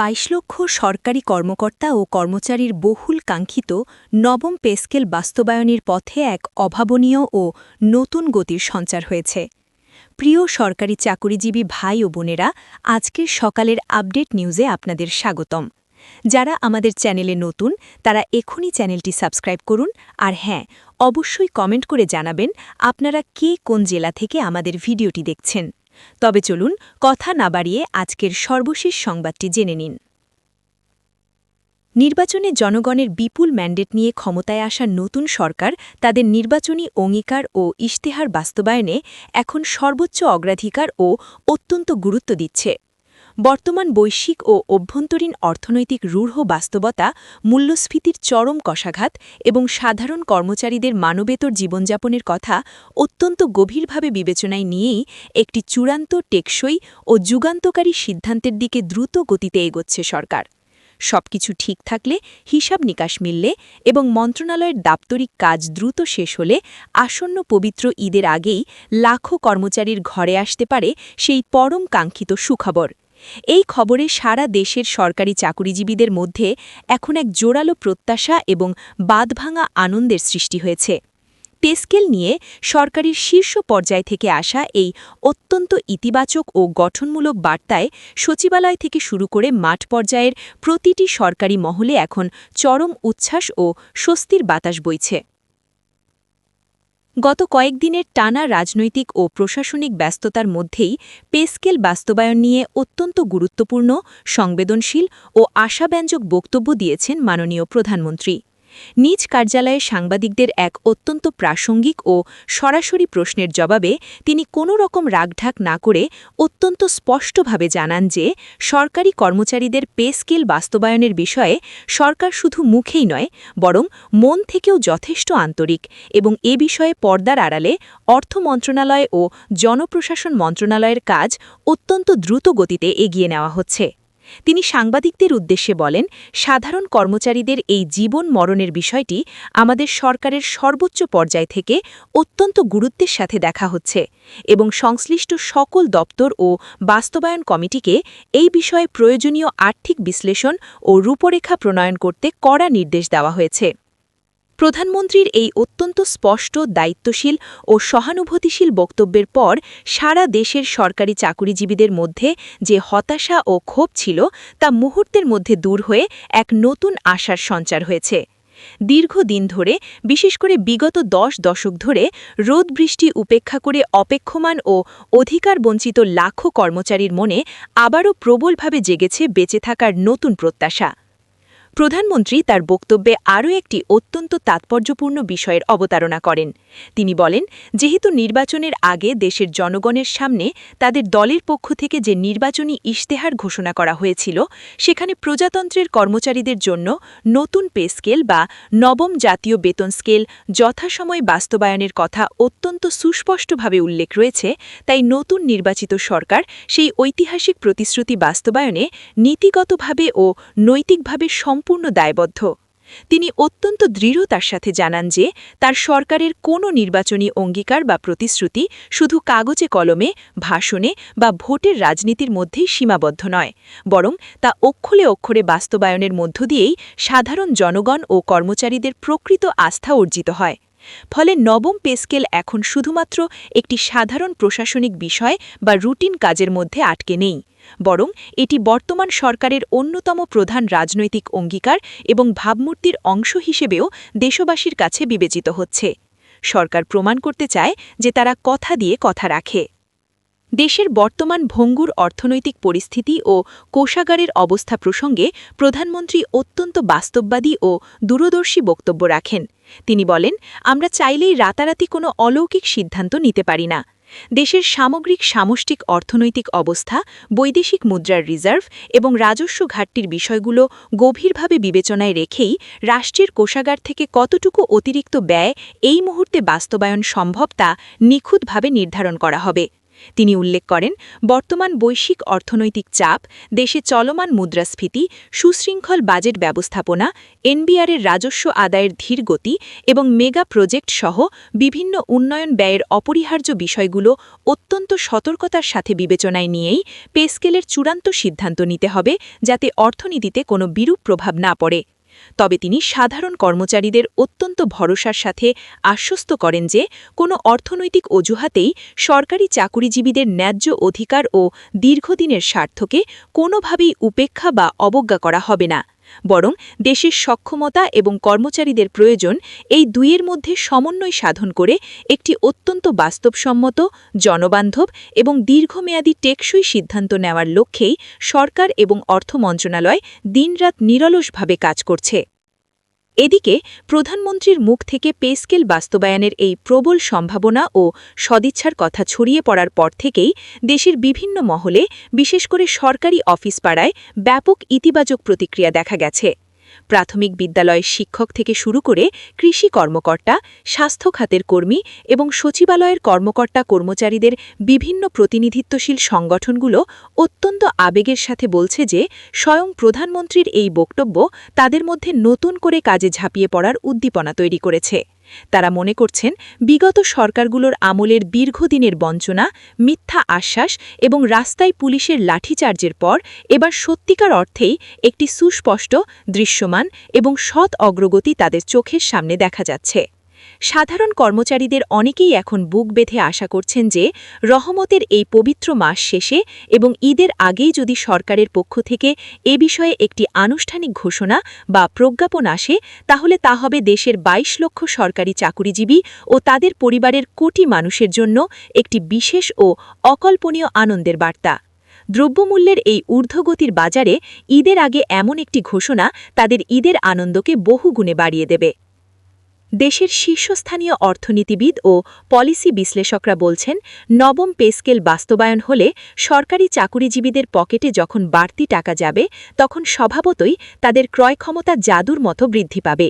২২ লক্ষ সরকারি কর্মকর্তা ও কর্মচারীর বহুল কাঙ্ক্ষিত নবম পে স্কেল বাস্তবায়নের পথে এক অভাবনীয় ও নতুন গতির সঞ্চার হয়েছে। প্রিয় সরকারি চাকুরিজীবী ভাই ও বোনেরা, আজকের সকালের আপডেট নিউজে আপনাদের স্বাগতম। যারা আমাদের চ্যানেলে নতুন তারা এখনই চ্যানেলটি সাবস্ক্রাইব করুন, আর হ্যাঁ, অবশ্যই কমেন্ট করে জানাবেন আপনারা কে কোন জেলা থেকে আমাদের ভিডিওটি দেখছেন। তবে চলুন কথা না বাড়িয়ে আজকের সর্বশেষ সংবাদটি জেনে নিন। নির্বাচনে জনগণের বিপুল ম্যান্ডেট নিয়ে ক্ষমতায় আসা নতুন সরকার তাদের নির্বাচনী অঙ্গীকার ও ইশতেহার বাস্তবায়নে এখন সর্বোচ্চ অগ্রাধিকার ও অত্যন্ত গুরুত্ব দিচ্ছে। বর্তমান বৈশ্বিক ও অভ্যন্তরীণ অর্থনৈতিক রূঢ় বাস্তবতা, মূল্যস্ফীতির চরম কষাঘাত এবং সাধারণ কর্মচারীদের মানবেতর জীবনযাপনের কথা অত্যন্ত গভীরভাবে বিবেচনায় নিয়েই একটি চূড়ান্ত, টেকসই ও যুগান্তকারী সিদ্ধান্তের দিকে দ্রুত গতিতে এগোচ্ছে সরকার। সবকিছু ঠিক থাকলে, হিসাব নিকাশ মিললে এবং মন্ত্রণালয়ের দাপ্তরিক কাজ দ্রুত শেষ হলে আসন্ন পবিত্র ঈদের আগেই লাখো কর্মচারীর ঘরে আসতে পারে সেই পরম কাঙ্ক্ষিত সুখবর। এই খবরে সারা দেশের সরকারি চাকুরিজীবীদের মধ্যে এখন এক জোরালো প্রত্যাশা এবং বাঁধভাঙা আনন্দের সৃষ্টি হয়েছে। পে স্কেল নিয়ে সরকারের শীর্ষ পর্যায় থেকে আসা এই অত্যন্ত ইতিবাচক ও গঠনমূলক বার্তায় সচিবালয় থেকে শুরু করে মাঠ পর্যায়ের প্রতিটি সরকারি মহলে এখন চরম উচ্ছ্বাস ও স্বস্তির বাতাস বইছে। গত কয়েকদিনের টানা রাজনৈতিক ও প্রশাসনিক ব্যস্ততার মধ্যেই পে স্কেল বাস্তবায়ন নিয়ে অত্যন্ত গুরুত্বপূর্ণ, সংবেদনশীল ও আশাব্যঞ্জক বক্তব্য দিয়েছেন মাননীয় প্রধানমন্ত্রী। নিজ কার্যালয়ে সাংবাদিকদের এক অত্যন্ত প্রাসঙ্গিক ও সরাসরি প্রশ্নের জবাবে তিনি কোনো রকম রাগঢাক না করে অত্যন্ত স্পষ্টভাবে জানান যে সরকারি কর্মচারীদের পে স্কেল বাস্তবায়নের বিষয়ে সরকার শুধু মুখেই নয়, বরং মন থেকেও যথেষ্ট আন্তরিক এবং এ বিষয়ে পর্দার আড়ালে অর্থ মন্ত্রণালয় ও জনপ্রশাসন মন্ত্রণালয়ের কাজ অত্যন্ত দ্রুত গতিতে এগিয়ে নেওয়া হচ্ছে। তিনি সাংবাদিকদের উদ্দেশ্যে বলেন, সাধারণ কর্মচারীদের এই জীবন মরণের বিষয়টি আমাদের সরকারের সর্বোচ্চ পর্যায় থেকে অত্যন্ত গুরুত্বের সাথে দেখা হচ্ছে এবং সংশ্লিষ্ট সকল দপ্তর ও বাস্তবায়ন কমিটিকে এই বিষয়ে প্রয়োজনীয় আর্থিক বিশ্লেষণ ও রূপরেখা প্রণয়ন করতে কড়া নির্দেশ দেওয়া হয়েছে। প্রধানমন্ত্রীর এই অত্যন্ত স্পষ্ট, দায়িত্বশীল ও সহানুভূতিশীল বক্তব্যের পর সারা দেশের সরকারি চাকুরিজীবীদের মধ্যে যে হতাশা ও ক্ষোভ ছিল তা মুহূর্তের মধ্যে দূর হয়ে এক নতুন আশার সঞ্চার হয়েছে। দীর্ঘদিন ধরে, বিশেষ করে বিগত 10 দশক ধরে রোদ বৃষ্টি উপেক্ষা করে অপেক্ষমান ও অধিকারবঞ্চিত লাখো কর্মচারীর মনে আবারও প্রবলভাবে জেগেছে বেঁচে থাকার নতুন প্রত্যাশা। প্রধানমন্ত্রী তার বক্তব্যে আরও একটি অত্যন্ত তাৎপর্যপূর্ণ বিষয়ের অবতারণা করেন। তিনি বলেন, যেহেতু নির্বাচনের আগে দেশের জনগণের সামনে তাদের দলের পক্ষ থেকে যে নির্বাচনী ইশতেহার ঘোষণা করা হয়েছিল, সেখানে প্রজাতন্ত্রের কর্মচারীদের জন্য নতুন পে স্কেল বা নবম জাতীয় বেতন স্কেল যথাসময়ে বাস্তবায়নের কথা অত্যন্ত সুস্পষ্টভাবে উল্লেখ রয়েছে। তাই নতুন নির্বাচিত সরকার সেই ঐতিহাসিক প্রতিশ্রুতি বাস্তবায়নে নীতিগতভাবে ও নৈতিকভাবে সম্পূর্ণ দায়বদ্ধ। তিনি অত্যন্ত দৃঢ়তার সাথে জানান যে তার সরকারের কোনো নির্বাচনী অঙ্গীকার বা প্রতিশ্রুতি শুধু কাগজে কলমে, ভাষণে বা ভোটের রাজনীতির মধ্যেই সীমাবদ্ধ নয়, বরং তা অক্ষরে অক্ষরে বাস্তবায়নের মধ্য দিয়েই সাধারণ জনগণ ও কর্মচারীদের প্রকৃত আস্থা অর্জিত হয়। ফলে নবম পে স্কেল এখন শুধুমাত্র একটি সাধারণ প্রশাসনিক বিষয় বা রুটিন কাজের মধ্যে আটকে নেই, বরং এটি বর্তমান সরকারের অন্যতম প্রধান রাজনৈতিক অঙ্গীকার এবং ভাবমূর্তির অংশ হিসেবেও দেশবাসীর কাছে বিবেচিত হচ্ছে। সরকার প্রমাণ করতে চায় যে তারা কথা দিয়ে কথা রাখে। দেশের বর্তমান ভঙ্গুর অর্থনৈতিক পরিস্থিতি ও কোষাগারের অবস্থা প্রসঙ্গে প্রধানমন্ত্রী অত্যন্ত বাস্তববাদী ও দূরদর্শী বক্তব্য রাখেন। তিনি বলেন, আমরা চাইলেই রাতারাতি কোনো অলৌকিক সিদ্ধান্ত নিতে পারি না। দেশের সামগ্রিক সামষ্টিক অর্থনৈতিক অবস্থা, বৈদেশিক মুদ্রার রিজার্ভ এবং রাজস্ব ঘাটতির বিষয়গুলো গভীরভাবে বিবেচনায় রেখেই রাষ্ট্রের কোষাগার থেকে কতটুকু অতিরিক্ত ব্যয় এই মুহূর্তে বাস্তবায়ন সম্ভব তা নিখুঁতভাবে নির্ধারণ করা হবে। তিনি উল্লেখ করেন, বর্তমান বৈশ্বিক অর্থনৈতিক চাপ, দেশে চলমান মুদ্রাস্ফীতি, সুশৃঙ্খল বাজেট ব্যবস্থাপনা, এনবিআরের রাজস্ব আদায়ের ধীর গতি এবং মেগা প্রজেক্ট সহ বিভিন্ন উন্নয়ন ব্যয়ের অপরিহার্য বিষয়গুলো অত্যন্ত সতর্কতার সাথে বিবেচনায় নিয়েই পে স্কেলের চূড়ান্ত সিদ্ধান্ত নিতে হবে, যাতে অর্থনীতিতে কোনো বিরূপ প্রভাব না পড়ে। তবে তিনি সাধারণ কর্মচারীদের অত্যন্ত ভরসার সাথে আশ্বস্ত করেন যে কোনো অর্থনৈতিক অজুহাতেই সরকারি চাকুরিজীবীদের ন্যায্য অধিকার ও দীর্ঘদিনের স্বার্থকে কোনোভাবেই উপেক্ষা বা অবজ্ঞা করা হবে না, বরং দেশের সক্ষমতা এবং কর্মচারীদের প্রয়োজন এই দুইয়ের মধ্যে সমন্বয় সাধন করে একটি অত্যন্ত বাস্তবসম্মত, জনবান্ধব এবং দীর্ঘমেয়াদী টেকসই সিদ্ধান্ত নেওয়ার লক্ষ্যেই সরকার এবং অর্থ মন্ত্রণালয় দিনরাত নিরলসভাবে কাজ করছে। এদিকে প্রধানমন্ত্রীর মুখ থেকে পে স্কেল বাস্তবায়নের এই প্রবল সম্ভাবনা ও সদিচ্ছার কথা ছড়িয়ে পড়ার পর থেকেই দেশের বিভিন্ন মহলে, বিশেষ করে সরকারি অফিস পাড়ায় ব্যাপক ইতিবাচক প্রতিক্রিয়া দেখা গেছে। প্রাথমিক বিদ্যালয়ের শিক্ষক থেকে শুরু করে কৃষি কর্মকর্তা, স্বাস্থ্য খাতের কর্মী এবং সচিবালয়ের কর্মকর্তা-কর্মচারীদের বিভিন্ন প্রতিনিধিত্বশীল সংগঠনগুলো অত্যন্ত আবেগের সাথে বলছে যে স্বয়ং প্রধানমন্ত্রীর এই বক্তব্য তাদের মধ্যে নতুন করে কাজে ঝাঁপিয়ে পড়ার উদ্দীপনা তৈরি করেছে। তারা মনে করছেন, বিগত সরকারগুলোর আমলের দীর্ঘদিনের বঞ্চনা, মিথ্যা আশ্বাস এবং রাস্তায় পুলিশের লাঠিচার্জের পর এবার সত্যিকার অর্থেই একটি সুস্পষ্ট, দৃশ্যমান এবং সৎ অগ্রগতি তাদের চোখের সামনে দেখা যাচ্ছে। সাধারণ কর্মচারীদের অনেকেই এখন বুক বেঁধে আশা করছেন যে রহমতের এই পবিত্র মাস শেষে এবং ঈদের আগেই যদি সরকারের পক্ষ থেকে এ বিষয়ে একটি আনুষ্ঠানিক ঘোষণা বা প্রজ্ঞাপন আসে, তাহলে তা হবে দেশের ২২ লক্ষ সরকারি চাকুরিজীবী ও তাদের পরিবারের কোটি মানুষের জন্য একটি বিশেষ ও অকল্পনীয় আনন্দের বার্তা। দ্রব্যমূল্যের এই ঊর্ধ্বগতির বাজারে ঈদের আগে এমন একটি ঘোষণা তাদের ঈদের আনন্দকে বহুগুণে বাড়িয়ে দেবে। দেশের শীর্ষস্থানীয় অর্থনীতিবিদ ও পলিসি বিশ্লেষকরা বলছেন, নবম পে স্কেল বাস্তবায়ন হলে সরকারি চাকুরিজীবীদের পকেটে যখন বাড়তি টাকা যাবে, তখন স্বভাবতই তাদের ক্রয়ক্ষমতা জাদুর মতো বৃদ্ধি পাবে।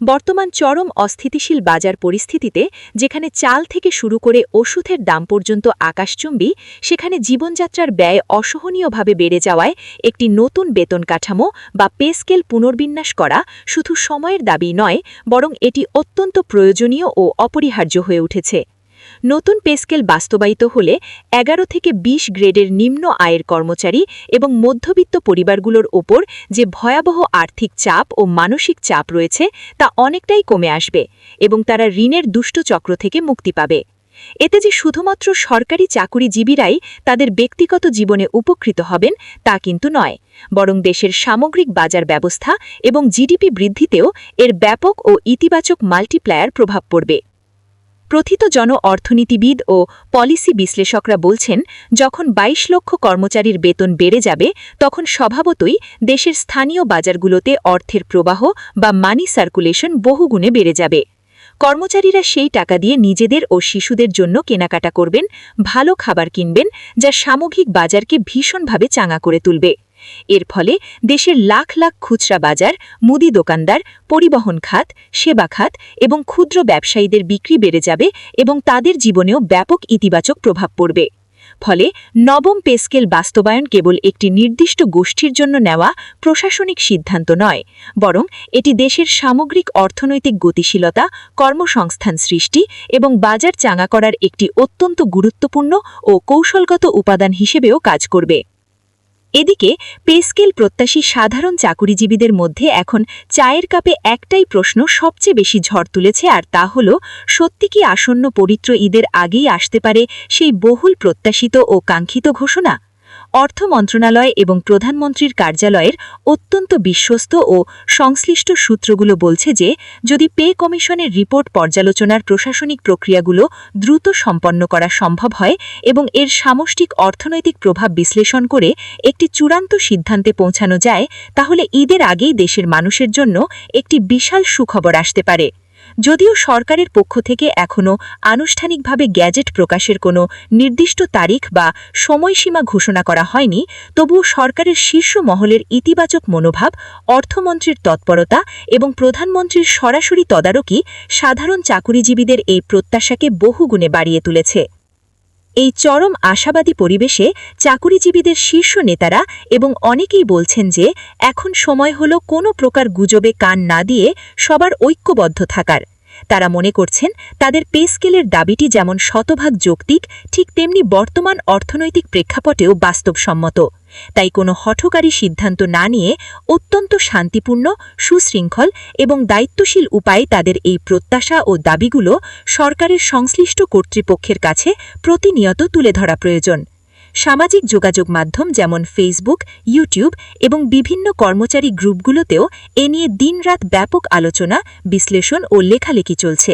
বর্তমান চরম অস্থিতিশীল বাজার পরিস্থিতিতে যেখানে চাল থেকে শুরু করে ওষুধের দাম পর্যন্ত আকাশচুম্বী, সেখানে জীবনযাত্রার ব্যয় অসহনীয়ভাবে বেড়ে যাওয়ায় একটি নতুন বেতন কাঠামো বা পে স্কেল পুনর্বিন্যাস করা শুধু সময়ের দাবি নয়, বরং এটি অত্যন্ত প্রয়োজনীয় ও অপরিহার্য হয়ে উঠেছে। নতুন পে স্কেল বাস্তবায়িত হলে ১১ থেকে ২০ গ্রেডের নিম্ন আয়ের কর্মচারী এবং মধ্যবিত্ত পরিবারগুলোর ওপর যে ভয়াবহ আর্থিক চাপ ও মানসিক চাপ রয়েছে তা অনেকটাই কমে আসবে এবং তারা ঋণের দুষ্ট চক্র থেকে মুক্তি পাবে। এতে যে শুধুমাত্র সরকারি চাকুরিজীবীরাই তাদের ব্যক্তিগত জীবনে উপকৃত হবেন তা কিন্তু নয়, বরং দেশের সামগ্রিক বাজার ব্যবস্থা এবং জিডিপি বৃদ্ধিতেও এর ব্যাপক ও ইতিবাচক মাল্টিপ্লায়ার প্রভাব পড়বে। প্রথিত অর্থনীতিবিদ ও পলিসি বিশ্লেষকরা বলছেন, যখন ২২ লক্ষ কর্মচারীর বেতন বেড়ে যাবে, তখন স্বভাবতই দেশের স্থানীয় বাজারগুলোতে অর্থের প্রবাহ বা মানি সার্কুলেশন বহুগুণে বেড়ে যাবে। কর্মচারীরা সেই টাকা দিয়ে নিজেদের ও শিশুদের জন্য কেনাকাটা করবেন, ভালো খাবার কিনবেন, যা সামগ্রিক বাজারকে ভীষণভাবে চাঙা করে তুলবে। এর ফলে দেশের লাখ লাখ খুচরা বাজার, মুদি দোকানদার, পরিবহন খাত, সেবা খাত এবং ক্ষুদ্র ব্যবসায়ীদের বিক্রি বেড়ে যাবে এবং তাদের জীবনেও ব্যাপক ইতিবাচক প্রভাব পড়বে। ফলে নবম পে স্কেল বাস্তবায়ন কেবল একটি নির্দিষ্ট গোষ্ঠীর জন্য নেওয়া প্রশাসনিক সিদ্ধান্ত নয়, বরং এটি দেশের সামগ্রিক অর্থনৈতিক গতিশীলতা, কর্মসংস্থান সৃষ্টি এবং বাজার চাঙা করার একটি অত্যন্ত গুরুত্বপূর্ণ ও কৌশলগত উপাদান হিসেবেও কাজ করবে। এদিকে পে স্কেল প্রত্যাশী সাধারণ চাকুরিজীবীদের মধ্যে এখন চায়ের কাপে একটাই প্রশ্ন সবচেয়ে বেশি ঝড় তুলেছে, আর তা হল, সত্যি কি আসন্ন পবিত্র ঈদের আগেই আসতে পারে সেই বহুল প্রত্যাশিত ও কাঙ্ক্ষিত ঘোষণা? অর্থ মন্ত্রণালয় এবং প্রধানমন্ত্রীর কার্যালয়ের অত্যন্ত বিশ্বস্ত ও সংশ্লিষ্ট সূত্রগুলো বলছে যে যদি পে কমিশনের রিপোর্ট পর্যালোচনার প্রশাসনিক প্রক্রিয়াগুলো দ্রুত সম্পন্ন করা সম্ভব হয় এবং এর সামষ্টিক অর্থনৈতিক প্রভাব বিশ্লেষণ করে একটি চূড়ান্ত সিদ্ধান্তে পৌঁছানো যায়, তাহলে ঈদের আগেই দেশের মানুষের জন্য একটি বিশাল সুখবর আসতে পারে। যদিও সরকারের পক্ষ থেকে এখনও আনুষ্ঠানিকভাবে গ্যাজেট প্রকাশের কোনো নির্দিষ্ট তারিখ বা সময়সীমা ঘোষণা করা হয়নি, তবুও সরকারের শীর্ষ মহলের ইতিবাচক মনোভাব, অর্থমন্ত্রীর তৎপরতা এবং প্রধানমন্ত্রীর সরাসরি তদারকি সাধারণ চাকুরিজীবীদের এই প্রত্যাশাকে বহুগুণে বাড়িয়ে তুলেছে। এই চরম আশাবাদী পরিবেশে চাকুরিজীবীদের শীর্ষ নেতারা এবং অনেকেই বলছেন যে এখন সময় হল কোনো প্রকার গুজবে কান না দিয়ে সবার ঐক্যবদ্ধ থাকার। তারা মনে করছেন তাদের পে স্কেলের দাবিটি যেমন শতভাগ যৌক্তিক, ঠিক তেমনি বর্তমান অর্থনৈতিক প্রেক্ষাপটেও বাস্তবসম্মত। তাই কোনো হঠকারী সিদ্ধান্ত না নিয়ে অত্যন্ত শান্তিপূর্ণ, সুশৃঙ্খল এবং দায়িত্বশীল উপায়ে তাদের এই প্রত্যাশা ও দাবিগুলো সরকারের সংশ্লিষ্ট কর্তৃপক্ষের কাছে প্রতিনিয়ত তুলে ধরা প্রয়োজন। সামাজিক যোগাযোগ মাধ্যম যেমন ফেসবুক, ইউটিউব এবং বিভিন্ন কর্মচারী গ্রুপগুলোতেও এ নিয়ে দিনরাত ব্যাপক আলোচনা, বিশ্লেষণ ও লেখালেখি চলছে।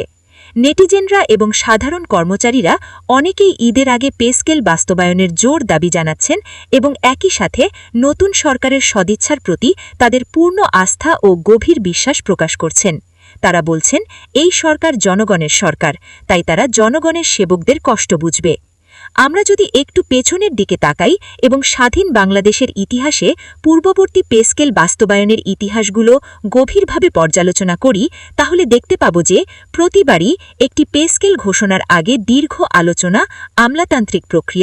নেটিজেনরা এবং সাধারণ কর্মচারীরা অনেকেই ঈদের আগে পে স্কেল বাস্তবায়নের জোর দাবি জানাচ্ছেন এবং একই সাথে নতুন সরকারের সদিচ্ছার প্রতি তাদের পূর্ণ আস্থা ও গভীর বিশ্বাস প্রকাশ করছেন। তারা বলছেন, এই সরকার জনগণের সরকার, তাই তারা জনগণের সেবকদের কষ্ট বুঝবে। আমরা যদি একটু পেছনের দিকে তাকাই এবং স্বাধীন বাংলাদেশের ইতিহাসে পূর্ববর্তী পে স্কেল বাস্তবায়নের ইতিহাসগুলো গভীরভাবে পর্যালোচনা করি, তাহলে দেখতে পাব যে প্রতিবারই একটি পে স্কেল ঘোষণার আগে দীর্ঘ আলোচনা, আমলাতান্ত্রিক প্রক্রিয়া